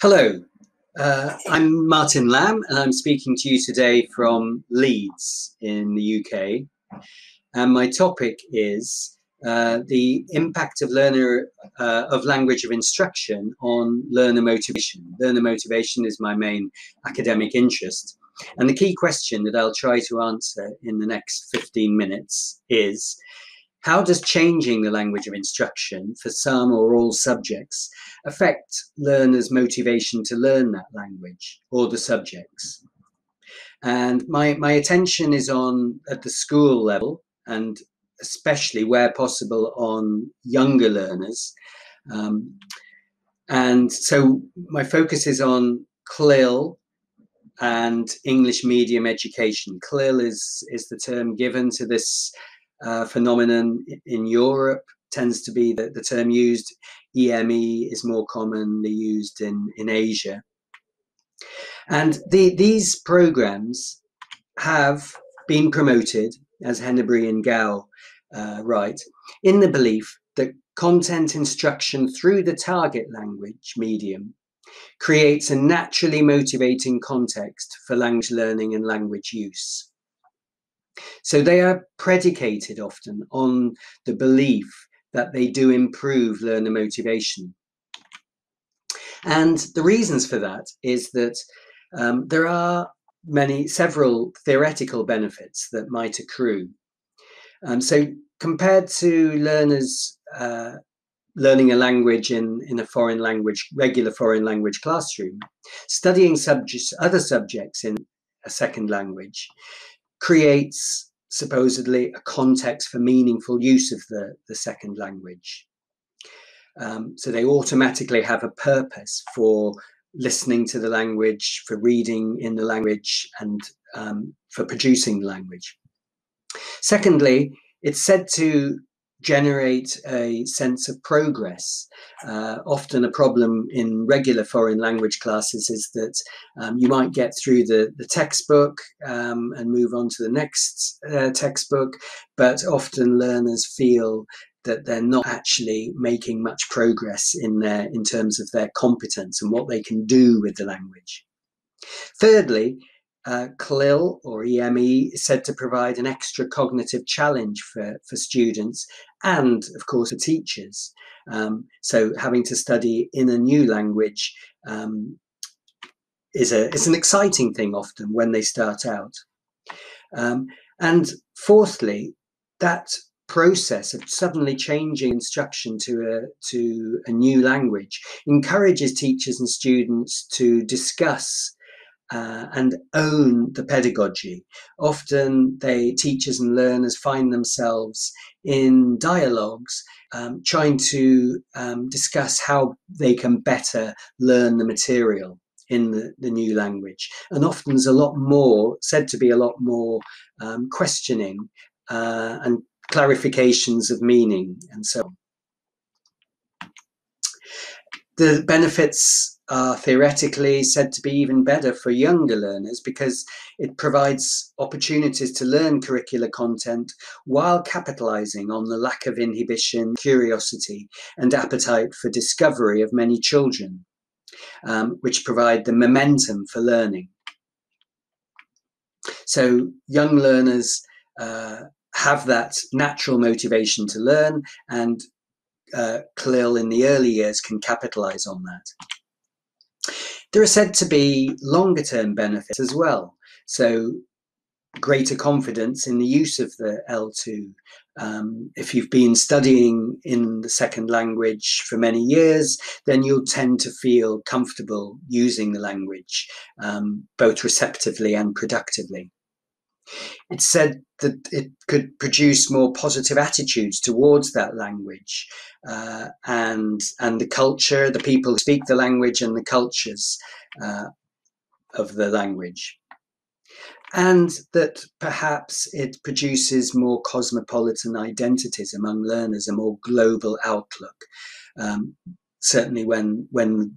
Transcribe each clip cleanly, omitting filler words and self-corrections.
Hello, I'm Martin Lamb and I'm speaking to you today from Leeds in the UK. And my topic is the impact of language of instruction on learner motivation. Learner motivation is my main academic interest. And the key question that I'll try to answer in the next 15 minutes is, how does changing the language of instruction for some or all subjects affect learners' motivation to learn that language or the subjects? And my attention is on at the school level, and especially where possible on younger learners. And so my focus is on CLIL and English medium education. CLIL is the term given to this phenomenon in Europe, tends to be the term used. EME is more commonly used in Asia. And these programs have been promoted, as Henneberry and Gao write, in the belief that content instruction through the target language medium creates a naturally motivating context for language learning and language use. So they are predicated often on the belief that they do improve learner motivation. And the reasons for that is that there are several theoretical benefits that might accrue. So compared to learners learning a language in a foreign language, regular foreign language classroom, studying other subjects in a second language creates supposedly a context for meaningful use of the second language. So they automatically have a purpose for listening to the language, for reading in the language, and for producing the language. Secondly, it's said to generate a sense of progress. Often a problem in regular foreign language classes is that you might get through the textbook and move on to the next textbook, but often learners feel that they're not actually making much progress in terms of their competence and what they can do with the language. Thirdly, CLIL or EME is said to provide an extra cognitive challenge for students and, of course, for teachers. So having to study in a new language is an exciting thing often when they start out. And fourthly, that process of suddenly changing instruction to a new language encourages teachers and students to discuss and own the pedagogy. Often teachers and learners find themselves in dialogues trying to discuss how they can better learn the material in the new language. And often there's said to be a lot more questioning and clarifications of meaning and so on. The benefits are theoretically said to be even better for younger learners because it provides opportunities to learn curricular content while capitalizing on the lack of inhibition, curiosity, and appetite for discovery of many children, which provide the momentum for learning. So young learners have that natural motivation to learn, and CLIL in the early years can capitalize on that. There are said to be longer-term benefits as well. So greater confidence in the use of the L2. If you've been studying in the second language for many years, then you'll tend to feel comfortable using the language, both receptively and productively. It's said that it could produce more positive attitudes towards that language and the culture, the people who speak the language and the cultures of the language. And that perhaps it produces more cosmopolitan identities among learners, a more global outlook. Certainly when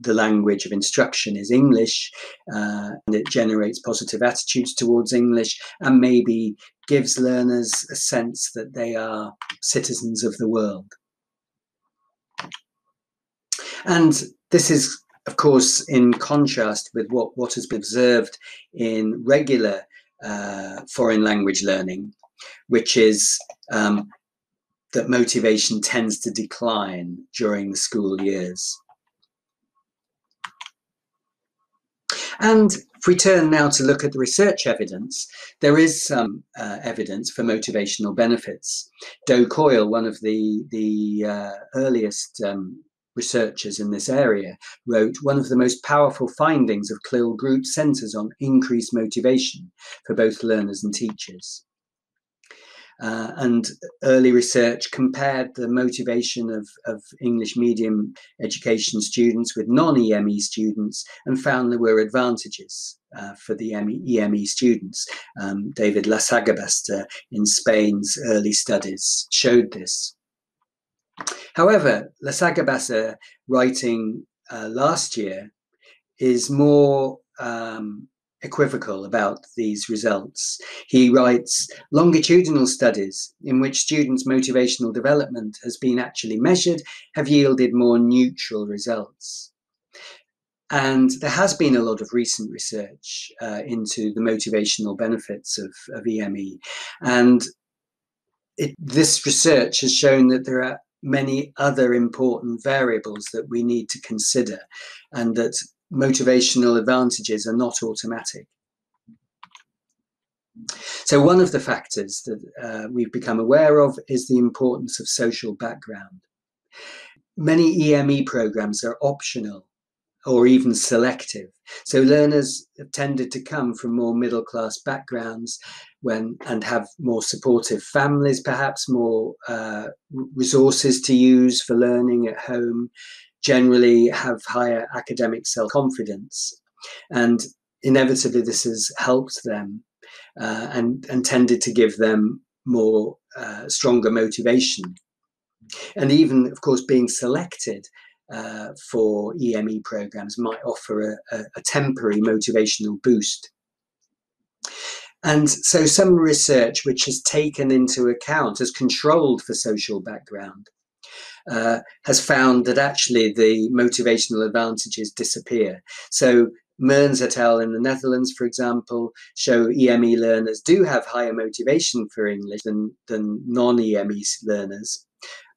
the language of instruction is English, and it generates positive attitudes towards English and maybe gives learners a sense that they are citizens of the world. And this is of course, in contrast with what has been observed in regular foreign language learning, which is that motivation tends to decline during the school years. And if we turn now to look at the research evidence, there is some evidence for motivational benefits. Do Coyle, one of the earliest researchers in this area, wrote, "One of the most powerful findings of CLIL group centres on increased motivation for both learners and teachers." And early research compared the motivation of English medium education students with non-EME students and found there were advantages for the EME students. David Lasagabasta in Spain's early studies showed this. However, Lasagabasta, writing last year, is more equivocal about these results. He writes, "Longitudinal studies in which students' motivational development has been actually measured have yielded more neutral results." And there has been a lot of recent research into the motivational benefits of EME. And this research has shown that there are many other important variables that we need to consider, and that motivational advantages are not automatic. So one of the factors that we've become aware of is the importance of social background. Many EME programs are optional or even selective. So learners have tended to come from more middle-class backgrounds and have more supportive families, perhaps more resources to use for learning at home, generally have higher academic self-confidence. And inevitably this has helped them and tended to give them more stronger motivation. And even, of course, being selected for EME programs might offer a temporary motivational boost. And so some research which has taken into account, has controlled for social background, has found that actually the motivational advantages disappear. So Mearns et al. In the Netherlands, for example, show EME learners do have higher motivation for English than non-EME learners.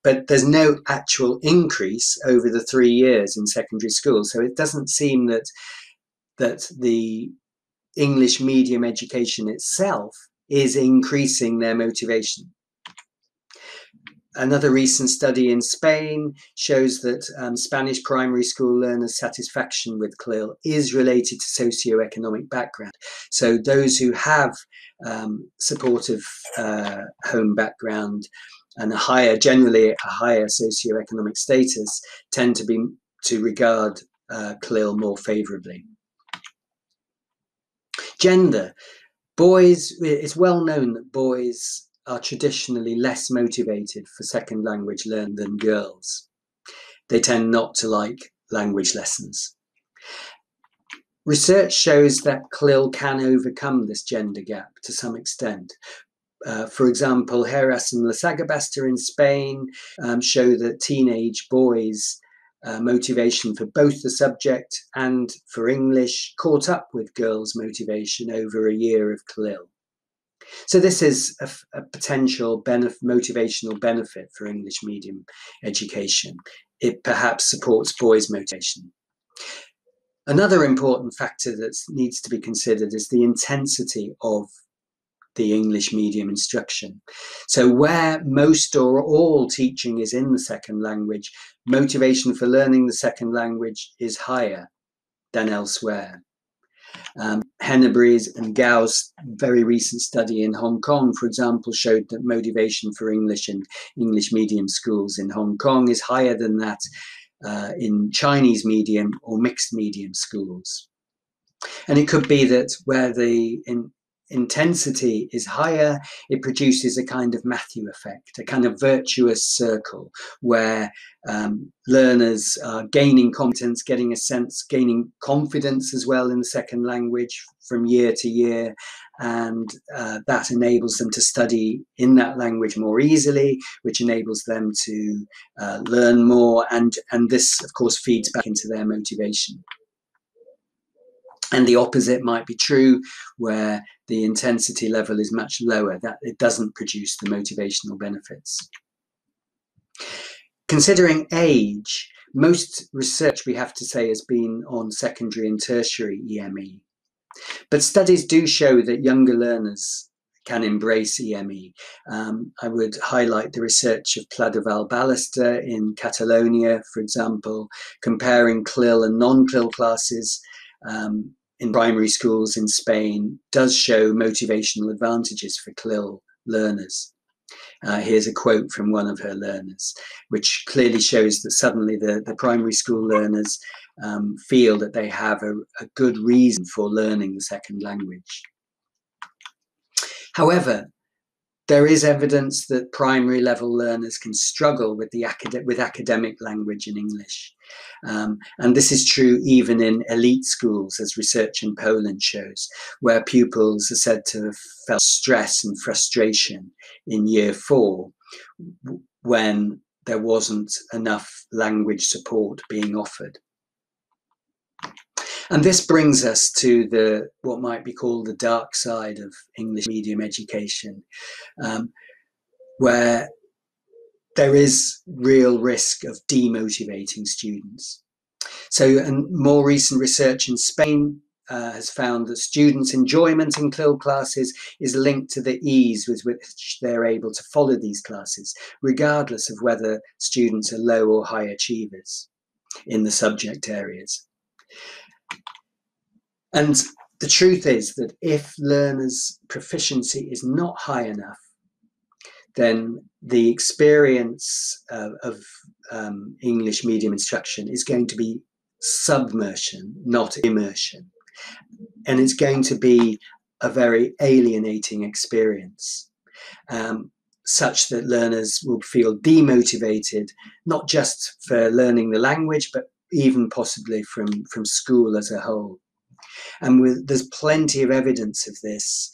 But there's no actual increase over the 3 years in secondary school. So it doesn't seem that the English medium education itself is increasing their motivation. Another recent study in Spain shows that Spanish primary school learners' satisfaction with CLIL is related to socioeconomic background. So those who have supportive home background and generally a higher socioeconomic status tend to regard CLIL more favourably. Gender. Boys, it's well known that boys are traditionally less motivated for second language learning than girls. They tend not to like language lessons. Research shows that CLIL can overcome this gender gap to some extent. For example, Heras and Lasagabasta in Spain show that teenage boys' motivation for both the subject and for English caught up with girls' motivation over a year of CLIL. So this is a potential motivational benefit for English medium education. It perhaps supports boys' motivation. Another important factor that needs to be considered is the intensity of the English medium instruction. So where most or all teaching is in the second language, motivation for learning the second language is higher than elsewhere. Henneberry's and Gao's very recent study in Hong Kong, for example, showed that motivation for English in English medium schools in Hong Kong is higher than that in Chinese medium or mixed medium schools. And it could be that where the intensity is higher, it produces a kind of Matthew effect, a kind of virtuous circle where learners are gaining competence, gaining confidence as well in the second language from year to year, and that enables them to study in that language more easily, which enables them to learn more, and this of course feeds back into their motivation. And the opposite might be true, where the intensity level is much lower, that it doesn't produce the motivational benefits. Considering age, most research, we have to say, has been on secondary and tertiary EME. But studies do show that younger learners can embrace EME. I would highlight the research of Pla de Val-Ballester in Catalonia, for example, comparing CLIL and non-CLIL classes in primary schools in Spain does show motivational advantages for CLIL learners. Here's a quote from one of her learners, which clearly shows that suddenly the primary school learners feel that they have a good reason for learning the second language. However, there is evidence that primary level learners can struggle with academic language in English. And this is true even in elite schools, as research in Poland shows, where pupils are said to have felt stress and frustration in year 4 when there wasn't enough language support being offered. And this brings us to what might be called the dark side of English medium education, where there is real risk of demotivating students. So, and more recent research in Spain has found that students' enjoyment in CLIL classes is linked to the ease with which they're able to follow these classes, regardless of whether students are low or high achievers in the subject areas. And the truth is that if learners' proficiency is not high enough, then the experience of English medium instruction is going to be submersion, not immersion. And it's going to be a very alienating experience, such that learners will feel demotivated, not just for learning the language, but even possibly from school as a whole. And there's plenty of evidence of this,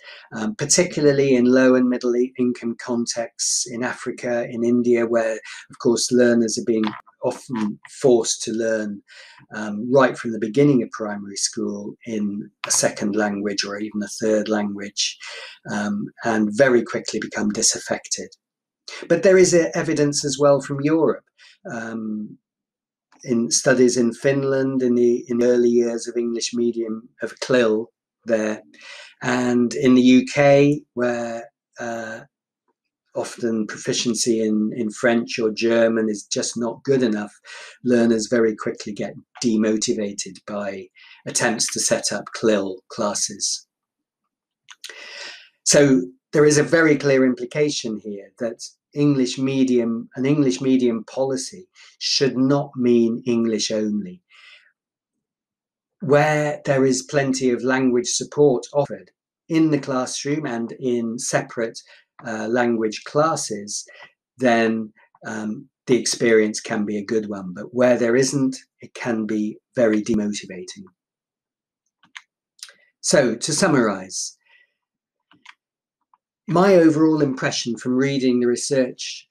particularly in low and middle income contexts in Africa, in India, where, of course, learners are being often forced to learn right from the beginning of primary school in a second language or even a third language, and very quickly become disaffected. But there is evidence as well from Europe. In studies in Finland in the early years of English medium, of CLIL there, and in the UK, where often proficiency in French or German is just not good enough, learners very quickly get demotivated by attempts to set up CLIL classes. So there is a very clear implication here that an English medium policy should not mean English only. Where there is plenty of language support offered in the classroom and in separate language classes, then the experience can be a good one. But where there isn't, it can be very demotivating. So to summarize, my overall impression from reading the research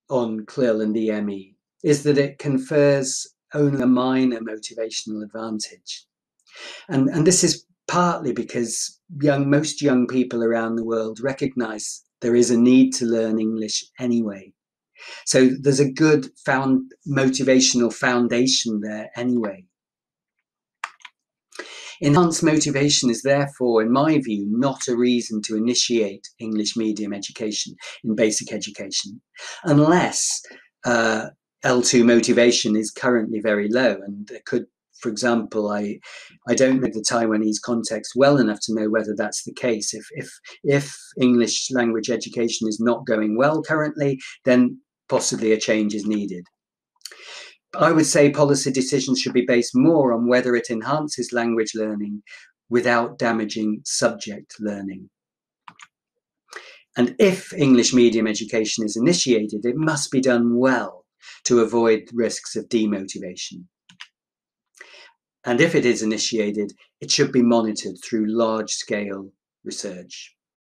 on CLIL and EME is that it confers only a minor motivational advantage. And this is partly because most young people around the world recognize there is a need to learn English anyway. So there's a good motivational foundation there anyway. Enhanced motivation is therefore, in my view, not a reason to initiate English medium education in basic education, unless L2 motivation is currently very low. And there could, for example, I don't know the Taiwanese context well enough to know whether that's the case. If English language education is not going well currently, then possibly a change is needed. I would say policy decisions should be based more on whether it enhances language learning without damaging subject learning. And if English medium education is initiated, it must be done well to avoid risks of demotivation. And if it is initiated, it should be monitored through large-scale research.